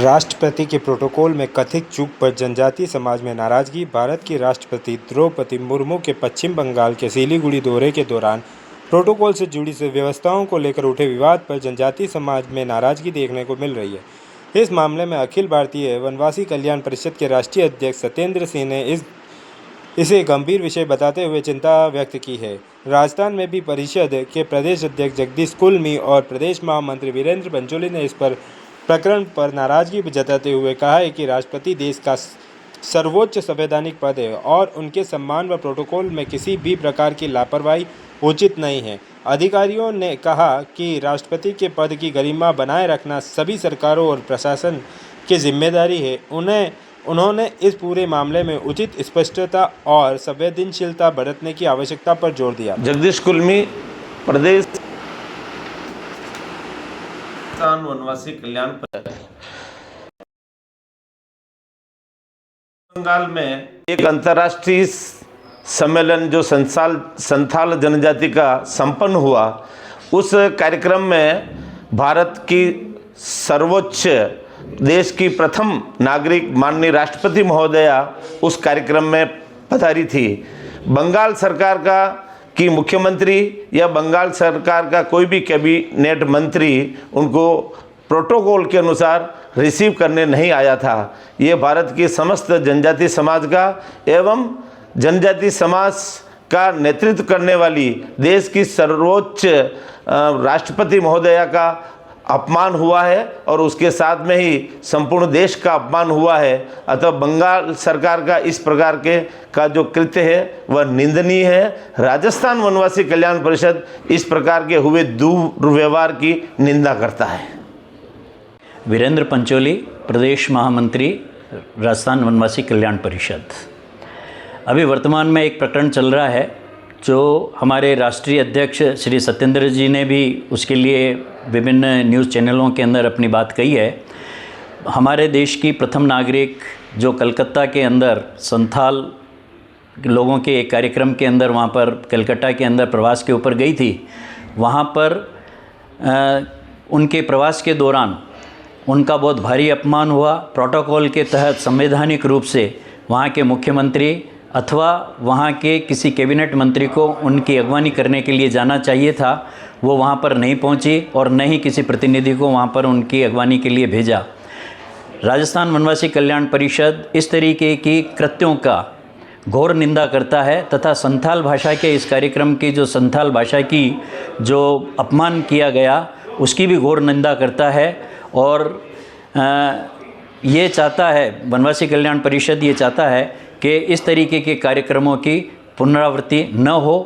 राष्ट्रपति के प्रोटोकॉल में कथित चूक पर जनजातीय समाज में नाराजगी। भारत की राष्ट्रपति द्रौपदी मुर्मू के पश्चिम बंगाल के सिलीगुड़ी दौरे के दौरान प्रोटोकॉल से जुड़ी व्यवस्थाओं को लेकर उठे विवाद पर जनजातीय समाज में नाराजगी देखने को मिल रही है। इस मामले में अखिल भारतीय वनवासी कल्याण परिषद के राष्ट्रीय अध्यक्ष सत्येंद्र सिंह ने इसे गंभीर विषय बताते हुए चिंता व्यक्त की है। राजस्थान में भी परिषद के प्रदेश अध्यक्ष जगदीश कुलमी और प्रदेश महामंत्री वीरेंद्र पंचोली ने इस प्रकरण पर नाराजगी जताते हुए कहा है कि राष्ट्रपति देश का सर्वोच्च संवैधानिक पद है और उनके सम्मान व प्रोटोकॉल में किसी भी प्रकार की लापरवाही उचित नहीं है। अधिकारियों ने कहा कि राष्ट्रपति के पद की गरिमा बनाए रखना सभी सरकारों और प्रशासन की जिम्मेदारी है। उन्होंने इस पूरे मामले में उचित स्पष्टता और संवेदनशीलता बरतने की आवश्यकता पर जोर दिया। जगदीश कुलमी, प्रदेश वनवासी कल्याण परिषद। बंगाल में एक अंतर्राष्ट्रीय सम्मेलन जो संथाल जनजाति का संपन्न हुआ, उस कार्यक्रम में भारत की सर्वोच्च देश की प्रथम नागरिक माननीय राष्ट्रपति महोदया उस कार्यक्रम में पधारी थी। बंगाल सरकार की मुख्यमंत्री या बंगाल सरकार का कोई भी कैबिनेट मंत्री उनको प्रोटोकॉल के अनुसार रिसीव करने नहीं आया था। ये भारत की समस्त जनजाति समाज का एवं जनजाति समाज का नेतृत्व करने वाली देश की सर्वोच्च राष्ट्रपति महोदया का अपमान हुआ है और उसके साथ में ही संपूर्ण देश का अपमान हुआ है। अतः बंगाल सरकार का इस प्रकार का जो कृत्य है वह निंदनीय है। राजस्थान वनवासी कल्याण परिषद इस प्रकार के हुए दुर्व्यवहार की निंदा करता है। वीरेंद्र पंचोली, प्रदेश महामंत्री, राजस्थान वनवासी कल्याण परिषद। अभी वर्तमान में एक प्रकरण चल रहा है जो हमारे राष्ट्रीय अध्यक्ष श्री सत्येंद्र जी ने भी उसके लिए विभिन्न न्यूज़ चैनलों के अंदर अपनी बात कही है। हमारे देश की प्रथम नागरिक जो कलकत्ता के अंदर संथाल लोगों के एक कार्यक्रम के अंदर वहाँ पर कलकत्ता के अंदर प्रवास के ऊपर गई थी, वहाँ पर उनके प्रवास के दौरान उनका बहुत भारी अपमान हुआ। प्रोटोकॉल के तहत संवैधानिक रूप से वहाँ के मुख्यमंत्री अथवा वहाँ के किसी कैबिनेट मंत्री को उनकी अगवानी करने के लिए जाना चाहिए था, वो वहाँ पर नहीं पहुँची और न ही किसी प्रतिनिधि को वहाँ पर उनकी अगवानी के लिए भेजा। राजस्थान वनवासी कल्याण परिषद इस तरीके की कृत्यों का घोर निंदा करता है तथा संथाल भाषा के इस कार्यक्रम की जो संथाल भाषा की जो अपमान किया गया उसकी भी घोर निंदा करता है। और ये चाहता है, वनवासी कल्याण परिषद ये चाहता है कि इस तरीके के कार्यक्रमों की पुनरावृत्ति न हो